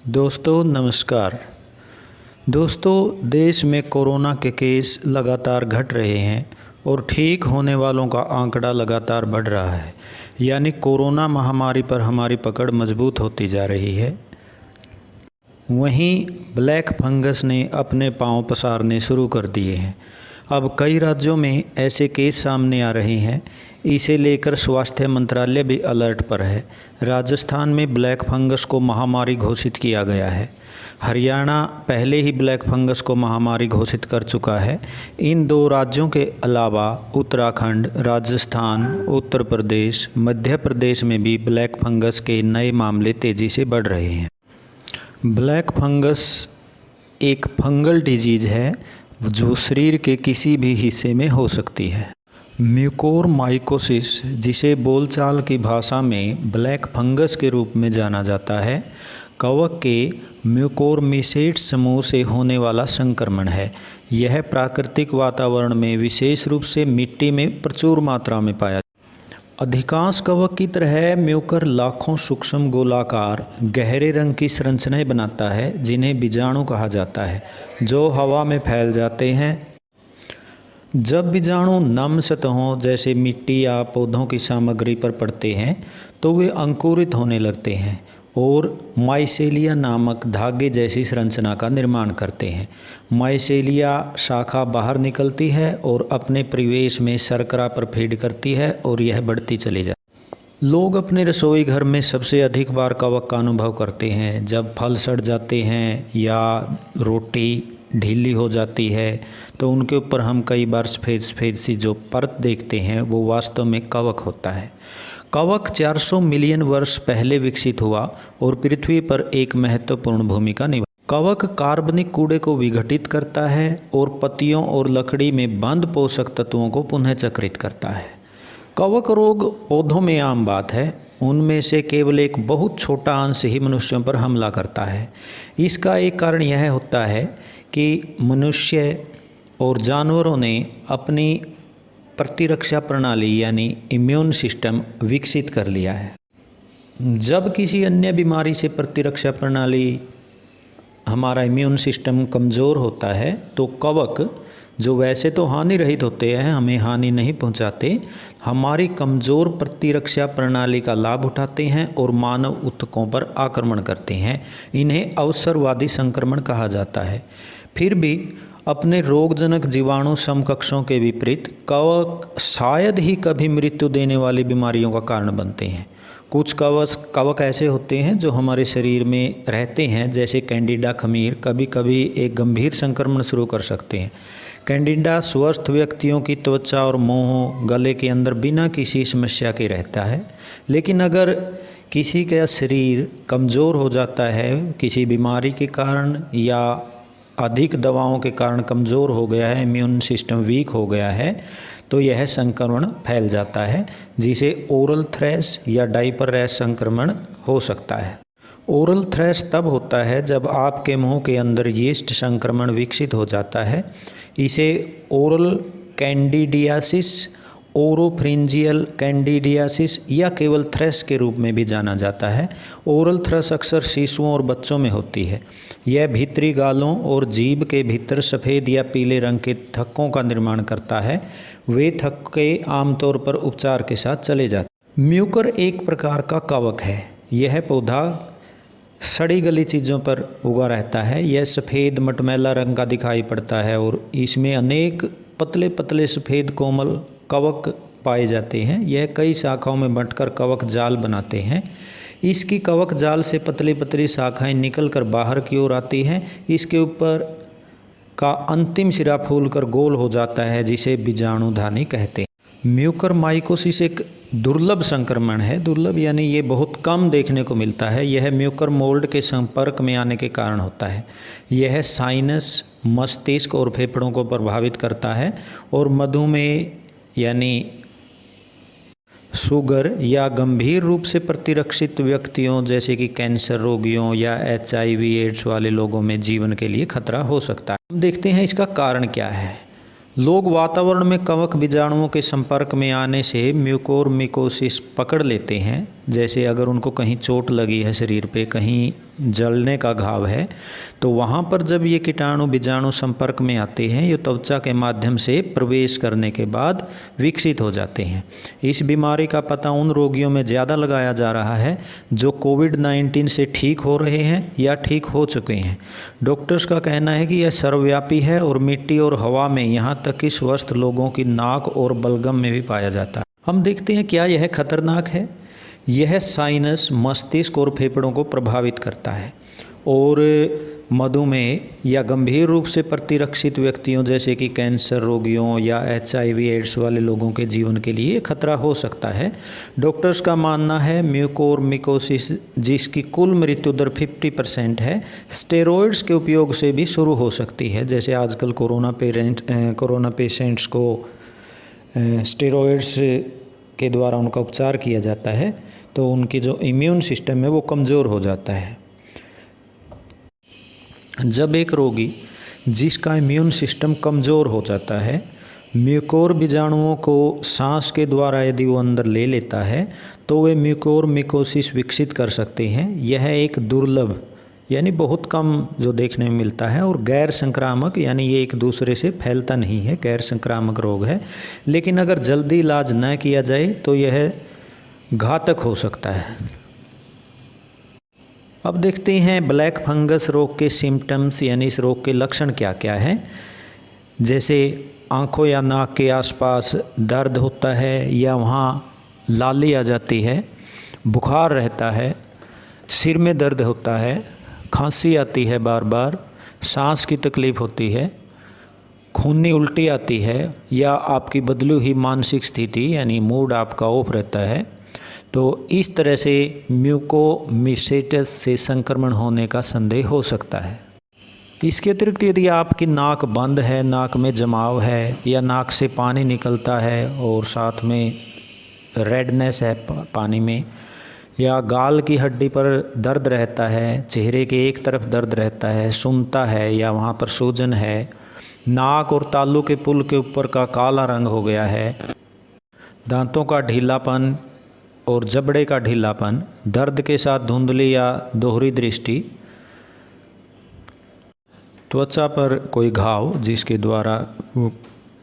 दोस्तों नमस्कार। दोस्तों, देश में कोरोना के केस लगातार घट रहे हैं और ठीक होने वालों का आंकड़ा लगातार बढ़ रहा है। यानी कोरोना महामारी पर हमारी पकड़ मजबूत होती जा रही है। वहीं ब्लैक फंगस ने अपने पांव पसारने शुरू कर दिए हैं। अब कई राज्यों में ऐसे केस सामने आ रहे हैं। इसे लेकर स्वास्थ्य मंत्रालय भी अलर्ट पर है। राजस्थान में ब्लैक फंगस को महामारी घोषित किया गया है। हरियाणा पहले ही ब्लैक फंगस को महामारी घोषित कर चुका है। इन दो राज्यों के अलावा उत्तराखंड, राजस्थान, उत्तर प्रदेश, मध्य प्रदेश में भी ब्लैक फंगस के नए मामले तेज़ी से बढ़ रहे हैं। ब्लैक फंगस एक फंगल डिजीज़ है जो शरीर के किसी भी हिस्से में हो सकती है। म्यूकोरमाइकोसिस, जिसे बोलचाल की भाषा में ब्लैक फंगस के रूप में जाना जाता है, कवक के म्यूकोरमिसेट्स समूह से होने वाला संक्रमण है। यह प्राकृतिक वातावरण में विशेष रूप से मिट्टी में प्रचुर मात्रा में पाया जाता है। अधिकांश कवक की तरह म्यूकर लाखों सूक्ष्म गोलाकार गहरे रंग की संरचनाएं बनाता है, जिन्हें बीजाणु कहा जाता है, जो हवा में फैल जाते हैं। जब बीजाणु नम सतहों जैसे मिट्टी या पौधों की सामग्री पर पड़ते हैं तो वे अंकुरित होने लगते हैं और माइसेलिया नामक धागे जैसी संरचना का निर्माण करते हैं। माइसेलिया शाखा बाहर निकलती है और अपने परिवेश में शर्करा पर फीड करती है और यह बढ़ती चली जाती है। लोग अपने रसोई घर में सबसे अधिक बार कवक का अनुभव करते हैं। जब फल सड़ जाते हैं या रोटी ढीली हो जाती है तो उनके ऊपर हम कई बार सफ़ेद सफ़ेद सी जो परत देखते हैं वो वास्तव में कवक होता है। कवक 400 मिलियन वर्ष पहले विकसित हुआ और पृथ्वी पर एक महत्वपूर्ण भूमिका निभा। कवक कार्बनिक कूड़े को विघटित करता है और पत्तियों और लकड़ी में बंद पोषक तत्वों को पुनः चक्रित करता है। कवक रोग पौधों में आम बात है। उनमें से केवल एक बहुत छोटा अंश ही मनुष्यों पर हमला करता है। इसका एक कारण यह होता है कि मनुष्य और जानवरों ने अपनी प्रतिरक्षा प्रणाली यानी इम्यून सिस्टम विकसित कर लिया है। जब किसी अन्य बीमारी से प्रतिरक्षा प्रणाली हमारा इम्यून सिस्टम कमज़ोर होता है तो कवक, जो वैसे तो हानि रहित होते हैं, हमें हानि नहीं पहुंचाते, हमारी कमज़ोर प्रतिरक्षा प्रणाली का लाभ उठाते हैं और मानव ऊतकों पर आक्रमण करते हैं। इन्हें अवसरवादी संक्रमण कहा जाता है। फिर भी अपने रोगजनक जीवाणु समकक्षों के विपरीत कवक शायद ही कभी मृत्यु देने वाली बीमारियों का कारण बनते हैं। कुछ कवक ऐसे होते हैं जो हमारे शरीर में रहते हैं, जैसे कैंडिडा खमीर, कभी कभी एक गंभीर संक्रमण शुरू कर सकते हैं। कैंडिडा स्वस्थ व्यक्तियों की त्वचा और मुंह, गले के अंदर बिना किसी समस्या के रहता है, लेकिन अगर किसी का शरीर कमज़ोर हो जाता है किसी बीमारी के कारण या अधिक दवाओं के कारण कमज़ोर हो गया है, इम्यून सिस्टम वीक हो गया है, तो यह संक्रमण फैल जाता है, जिसे ओरल थ्रैश या डायपर रैश संक्रमण हो सकता है। ओरल थ्रैश तब होता है जब आपके मुंह के अंदर यीस्ट संक्रमण विकसित हो जाता है। इसे ओरल कैंडिडियासिस, ओरोफ्रिंजियल कैंडिडियासिस या केवल थ्रैश के रूप में भी जाना जाता है। ओरल थ्रैश अक्सर शिशुओं और बच्चों में होती है। यह भीतरी गालों और जीभ के भीतर सफ़ेद या पीले रंग के थक्कों का निर्माण करता है। वे थक्के आमतौर पर उपचार के साथ चले जाते हैं। म्यूकर एक प्रकार का कवक है। यह पौधा सड़ी गली चीज़ों पर उगा रहता है। यह सफ़ेद मटमैला रंग का दिखाई पड़ता है और इसमें अनेक पतले पतले सफ़ेद कोमल कवक पाए जाते हैं। यह कई शाखाओं में बंटकर कवक जाल बनाते हैं। इसकी कवक जाल से पतली पतली शाखाएं निकलकर बाहर की ओर आती हैं। इसके ऊपर का अंतिम सिरा फूलकर गोल हो जाता है, जिसे बीजाणुधानी कहते हैं। म्यूकरमाइकोसिस एक दुर्लभ संक्रमण है। दुर्लभ यानी ये बहुत कम देखने को मिलता है। यह म्यूकर मोल्ड के संपर्क में आने के कारण होता है। यह साइनस, मस्तिष्क और फेफड़ों को प्रभावित करता है और मधुमेह यानी शुगर या गंभीर रूप से प्रतिरक्षित व्यक्तियों जैसे कि कैंसर रोगियों या HIV एड्स वाले लोगों में जीवन के लिए खतरा हो सकता है। हम देखते हैं इसका कारण क्या है। लोग वातावरण में कवक बीजाणुओं के संपर्क में आने से म्यूकोरमिकोसिस पकड़ लेते हैं। जैसे अगर उनको कहीं चोट लगी है शरीर पे, कहीं जलने का घाव है, तो वहाँ पर जब ये कीटाणु बीजाणु संपर्क में आते हैं, ये त्वचा के माध्यम से प्रवेश करने के बाद विकसित हो जाते हैं। इस बीमारी का पता उन रोगियों में ज़्यादा लगाया जा रहा है जो कोविड-19 से ठीक हो रहे हैं या ठीक हो चुके हैं। डॉक्टर्स का कहना है कि यह सर्वव्यापी है और मिट्टी और हवा में, यहाँ तक कि स्वस्थ लोगों की नाक और बलगम में भी पाया जाता है। हम देखते हैं क्या यह खतरनाक है। यह साइनस, मस्तिष्क और फेफड़ों को प्रभावित करता है और मधुमेह या गंभीर रूप से प्रतिरक्षित व्यक्तियों जैसे कि कैंसर रोगियों या HIV एड्स वाले लोगों के जीवन के लिए खतरा हो सकता है। डॉक्टर्स का मानना है म्यूकोरमिकोसिस, जिसकी कुल मृत्यु दर 50% है, स्टेरॉइड्स के उपयोग से भी शुरू हो सकती है। जैसे आजकल कोरोना पेशेंट्स को स्टेरॉइड्स के द्वारा उनका उपचार किया जाता है, तो उनकी जो इम्यून सिस्टम है वो कमज़ोर हो जाता है। जब एक रोगी जिसका इम्यून सिस्टम कमज़ोर हो जाता है, म्यूकोर बीजाणुओं को सांस के द्वारा यदि वो अंदर ले लेता है, तो वे म्यूकोरमिकोसिस विकसित कर सकते हैं। यह एक दुर्लभ यानी बहुत कम जो देखने में मिलता है और गैर संक्रामक, यानी ये एक दूसरे से फैलता नहीं है, गैर संक्रामक रोग है। लेकिन अगर जल्दी इलाज न किया जाए तो यह घातक हो सकता है। अब देखते हैं ब्लैक फंगस रोग के सिम्टम्स, यानी इस रोग के लक्षण क्या क्या हैं। जैसे आँखों या नाक के आसपास दर्द होता है या वहाँ लाली आ जाती है, बुखार रहता है, सिर में दर्द होता है, खांसी आती है बार बार, सांस की तकलीफ़ होती है, खूनी उल्टी आती है, या आपकी बदली हुई मानसिक स्थिति यानी मूड आपका ऑफ रहता है, तो इस तरह से म्यूकोमिसेटस से संक्रमण होने का संदेह हो सकता है। इसके अतिरिक्त यदि आपकी नाक बंद है, नाक में जमाव है या नाक से पानी निकलता है और साथ में रेडनेस है पानी में, या गाल की हड्डी पर दर्द रहता है, चेहरे के एक तरफ दर्द रहता है, सूंघता है या वहाँ पर सूजन है, नाक और तालू के पुल के ऊपर का काला रंग हो गया है, दांतों का ढीलापन और जबड़े का ढीलापन, दर्द के साथ धुंधली या दोहरी दृष्टि, त्वचा पर कोई घाव जिसके द्वारा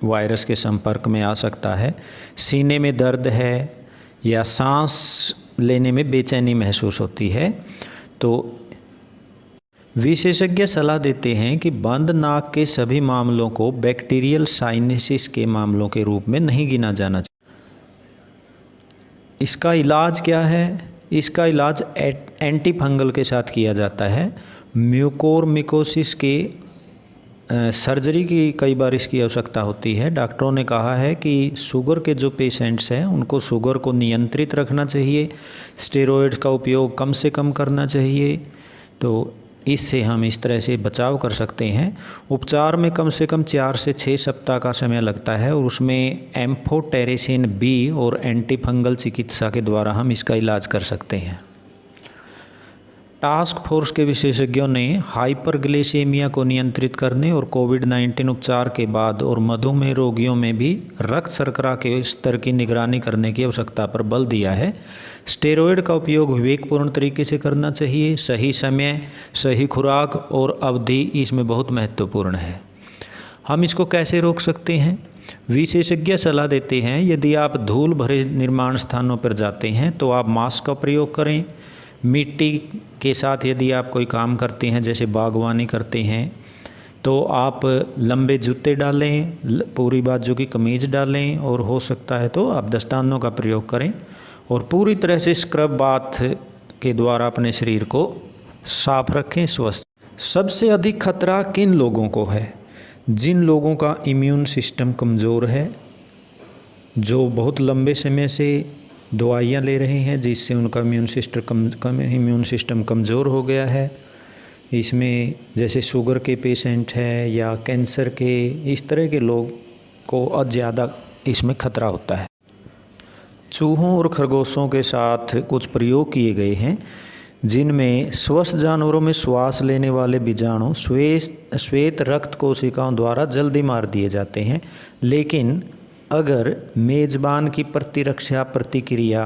वायरस के संपर्क में आ सकता है, सीने में दर्द है या सांस लेने में बेचैनी महसूस होती है, तो विशेषज्ञ सलाह देते हैं कि बंद नाक के सभी मामलों को बैक्टीरियल साइनसिस के मामलों के रूप में नहीं गिना जाना चाहिए। इसका इलाज क्या है? इसका इलाज एंटी फंगल के साथ किया जाता है। म्यूकोरमिकोसिस के सर्जरी की कई बार इसकी आवश्यकता होती है। डॉक्टरों ने कहा है कि शुगर के जो पेशेंट्स हैं उनको शुगर को नियंत्रित रखना चाहिए, स्टेरॉइड्स का उपयोग कम से कम करना चाहिए, तो इससे हम इस तरह से बचाव कर सकते हैं। उपचार में कम से कम 4 से 6 सप्ताह का समय लगता है और उसमें एम्फोटेरिसिन B और एंटी फंगल चिकित्सा के द्वारा हम इसका इलाज कर सकते हैं। टास्क फोर्स के विशेषज्ञों ने हाइपरग्लाइसेमिया को नियंत्रित करने और कोविड-19 उपचार के बाद और मधुमेह रोगियों में भी रक्त शर्करा के स्तर की निगरानी करने की आवश्यकता पर बल दिया है। स्टेरॉयड का उपयोग विवेकपूर्ण तरीके से करना चाहिए। सही समय, सही खुराक और अवधि इसमें बहुत महत्वपूर्ण है। हम इसको कैसे रोक सकते हैं? विशेषज्ञ सलाह देते हैं यदि आप धूल भरे निर्माण स्थानों पर जाते हैं तो आप मास्क का प्रयोग करें। मिट्टी के साथ यदि आप कोई काम करते हैं, जैसे बागवानी करते हैं, तो आप लंबे जूते डालें, पूरी बाजू की कमीज डालें और हो सकता है तो आप दस्तानों का प्रयोग करें और पूरी तरह से स्क्रब बाथ के द्वारा अपने शरीर को साफ रखें, स्वस्थ। सबसे अधिक खतरा किन लोगों को है? जिन लोगों का इम्यून सिस्टम कमज़ोर है, जो बहुत लंबे समय से दवाइयाँ ले रहे हैं जिससे उनका इम्यून सिस्टम कमज़ोर हो गया है। इसमें जैसे शुगर के पेशेंट हैं या कैंसर के, इस तरह के लोग को ज़्यादा इसमें खतरा होता है। चूहों और खरगोशों के साथ कुछ प्रयोग किए गए हैं जिनमें स्वस्थ जानवरों में श्वास लेने वाले बीजाणु श्वेत रक्त कोशिकाओं द्वारा जल्दी मार दिए जाते हैं, लेकिन अगर मेज़बान की प्रतिरक्षा प्रतिक्रिया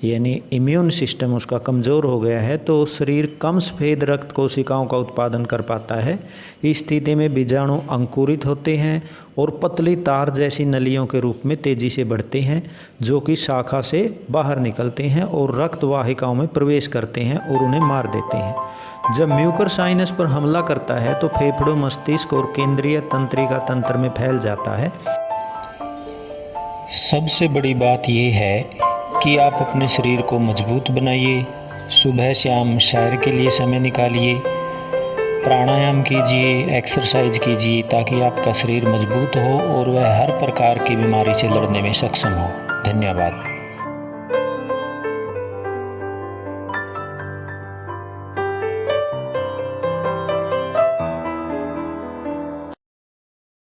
यानी इम्यून सिस्टम उसका कमज़ोर हो गया है, तो शरीर कम सफ़ेद रक्त कोशिकाओं का उत्पादन कर पाता है। इस स्थिति में बीजाणु अंकुरित होते हैं और पतली तार जैसी नलियों के रूप में तेज़ी से बढ़ते हैं, जो कि शाखा से बाहर निकलते हैं और रक्त वाहिकाओं में प्रवेश करते हैं और उन्हें मार देते हैं। जब म्यूकर साइनस पर हमला करता है तो फेफड़ों, मस्तिष्क और केंद्रीय तंत्रिका तंत्र में फैल जाता है। सबसे बड़ी बात यह है कि आप अपने शरीर को मजबूत बनाइए, सुबह शाम सैर के लिए समय निकालिए, प्राणायाम कीजिए, एक्सरसाइज कीजिए, ताकि आपका शरीर मजबूत हो और वह हर प्रकार की बीमारी से लड़ने में सक्षम हो। धन्यवाद।